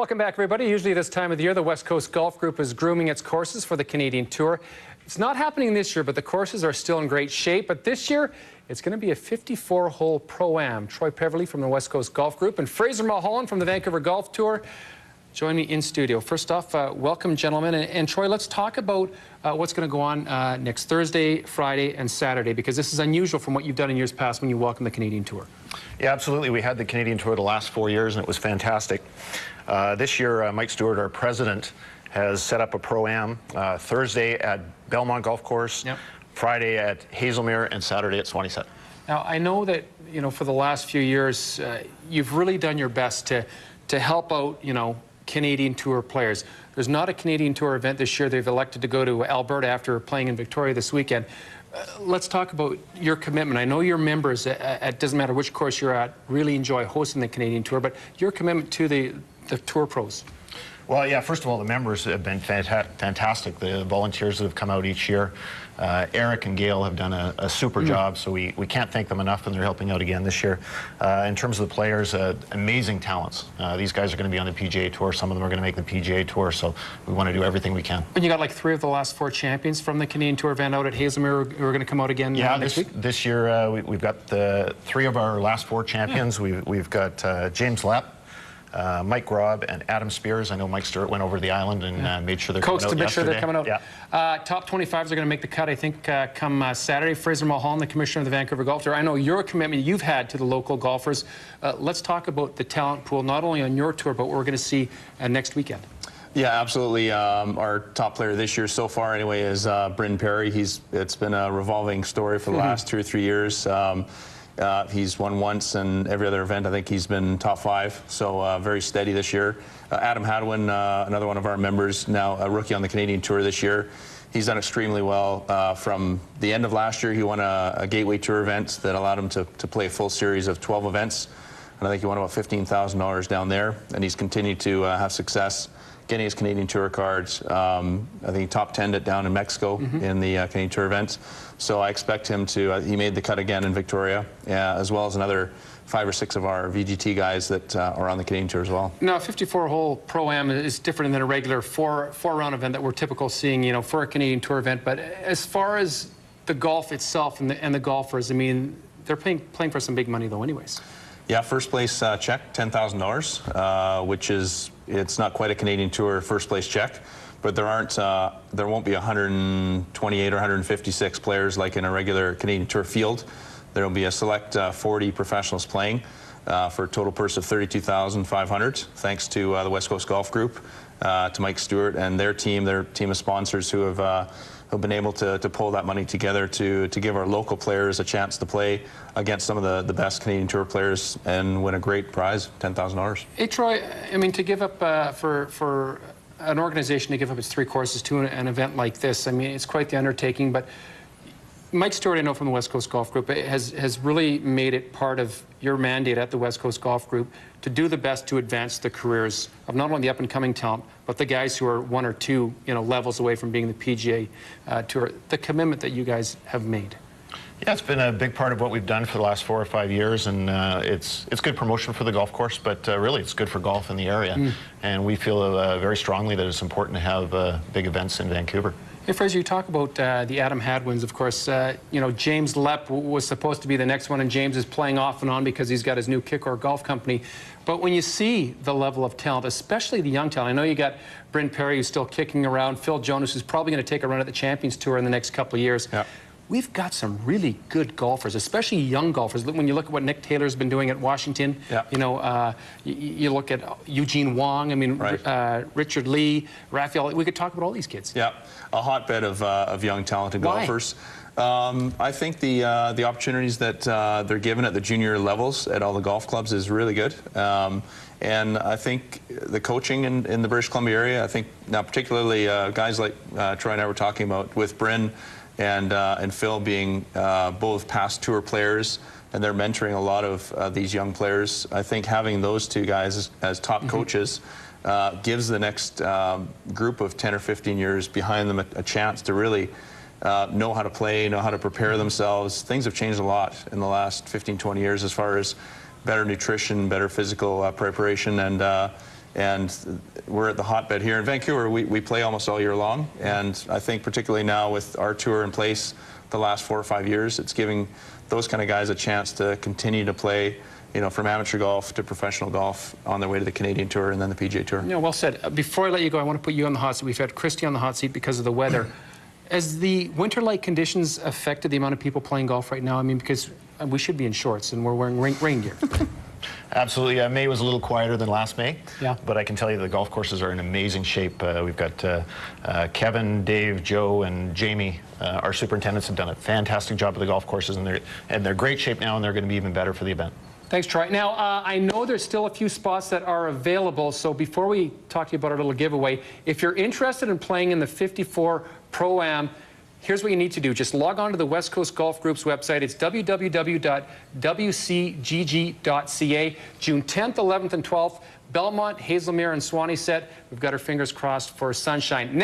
Welcome back, everybody. Usually this time of the year, the West Coast Golf Group is grooming its courses for the Canadian Tour. It's not happening this year, but the courses are still in great shape. But this year, it's going to be a 54-hole Pro-Am. Troy Peverley from the West Coast Golf Group and Fraser Mulholland from the Vancouver Golf Tour join me in studio. First off, welcome, gentlemen. And Troy, let's talk about what's going to go on next Thursday, Friday, and Saturday, because this is unusual from what you've done in years past when you welcome the Canadian Tour. Yeah, absolutely. We had the Canadian Tour the last 4 years, and it was fantastic. This year, Mike Stewart, our president, has set up a Pro-Am Thursday at Belmont Golf Course, Friday at Hazelmere, and Saturday at Swanee Set. Now, I know that, you know, for the last few years, you've really done your best to help out, you know, Canadian Tour players. There's not a Canadian Tour event this year. They've elected to go to Alberta after playing in Victoria this weekend. Let's talk about your commitment. I know your members, it doesn't matter which course you're at, really enjoy hosting the Canadian Tour, but your commitment to the Tour pros. Well, yeah, first of all, the members have been fantastic. The volunteers that have come out each year. Eric and Gail have done a super job, so we can't thank them enough, and they're helping out again this year. In terms of the players, amazing talents. These guys are going to be on the PGA Tour. Some of them are going to make the PGA Tour, so we want to do everything we can. And you got like 3 of the last 4 champions from the Canadian Tour event out at Hazelmere who are going to come out again next week? This year we've got 3 of our last 4 champions. We've got James Lepp, Mike Grob, and Adam Spears. I know Mike Stewart went over to the island and made sure they're coming out to make yesterday. Sure they're coming out. Yeah. Top 25s are going to make the cut, I think, come Saturday. Fraser Mulholland, the commissioner of the Vancouver Golf Tour. I know your commitment you've had to the local golfers. Let's talk about the talent pool, not only on your tour, but what we're going to see next weekend. Yeah, absolutely. Our top player this year so far, anyway, is Bryn Perry. It's been a revolving story for the last 2 or 3 years. He's won once, and every other event I think he's been top 5, so very steady this year. Adam Hadwin, another one of our members, now a rookie on the Canadian Tour this year. He's done extremely well. From the end of last year, he won a Gateway Tour event that allowed him to play a full series of 12 events, and I think he won about $15,000 down there, and he's continued to have success getting his Canadian Tour cards. I think he top 10'd it down in Mexico in the Canadian Tour event. So I expect him to, he made the cut again in Victoria, as well as another 5 or 6 of our VGT guys that are on the Canadian Tour as well. Now, a 54-hole Pro-Am is different than a regular four-round event that we're typical seeing, you know, for a Canadian Tour event. But as far as the golf itself and the golfers, I mean, they're playing for some big money, though, anyways. Yeah, first place check, $10,000, which is, it's not quite a Canadian Tour first place check, but there won't be 128 or 156 players like in a regular Canadian Tour field. There will be a select 40 professionals playing for a total purse of $32,500, thanks to the West Coast Golf Group, to Mike Stewart and their team of sponsors who have been able to pull that money together to give our local players a chance to play against some of the best Canadian Tour players and win a great prize, $10,000. Hey, Troy, I mean, to give up for an organization to give up its 3 courses to an event like this, I mean, it's quite the undertaking, but Mike Stewart, I know from the West Coast Golf Group, has really made it part of your mandate at the West Coast Golf Group to do the best to advance the careers of not only the up-and-coming talent, but the guys who are 1 or 2, you know, levels away from being the PGA Tour. The commitment that you guys have made. Yeah, it's been a big part of what we've done for the last 4 or 5 years, and it's good promotion for the golf course, but really it's good for golf in the area. And we feel very strongly that it's important to have big events in Vancouver. Hey, Fraser, you talk about the Adam Hadwins, of course. You know, James Lepp was supposed to be the next one, and James is playing off and on because he's got his new Kickor Golf Company. But when you see the level of talent, especially the young talent, I know you got Bryn Perry, who's still kicking around, Phil Jonas, who's probably going to take a run at the Champions Tour in the next couple of years. Yeah. We've got some really good golfers, especially young golfers. When you look at what Nick Taylor's been doing at Washington, you know, you look at Eugene Wong, I mean, Richard Lee, Raphael, we could talk about all these kids. Yeah, a hotbed of young, talented golfers. I think the opportunities that they're given at the junior levels at all the golf clubs is really good. And I think the coaching in the British Columbia area, I think now particularly guys like Troy and I were talking about with Bryn and Phil being both past tour players, and they're mentoring a lot of these young players. I think having those 2 guys as top coaches gives the next group of 10 or 15 years behind them a chance to really know how to play, know how to prepare themselves. Things have changed a lot in the last 15, 20 years as far as better nutrition, better physical preparation, and And we're at the hotbed here in Vancouver. We play almost all year long, and I think particularly now with our tour in place the last 4 or 5 years, it's giving those kind of guys a chance to continue to play, you know, from amateur golf to professional golf on their way to the Canadian Tour and then the PGA Tour. Yeah, well said. Before I let you go, I want to put you on the hot seat. We've had Christy on the hot seat because of the weather. Has the winter-like conditions affected the amount of people playing golf right now? I mean, because we should be in shorts and we're wearing rain gear. Absolutely. May was a little quieter than last May, Yeah. but I can tell you the golf courses are in amazing shape. We've got Kevin, Dave, Joe, and Jamie. Our superintendents have done a fantastic job with the golf courses, and they're great shape now, and they're going to be even better for the event. Thanks, Troy. Now, I know there's still a few spots that are available, so before we talk to you about our little giveaway, if you're interested in playing in the 54 Pro-Am, here's what you need to do. Just log on to the West Coast Golf Group's website. It's www.wcgg.ca. June 10th, 11th, and 12th, Belmont, Hazelmere, and Swanee set. We've got our fingers crossed for sunshine. Now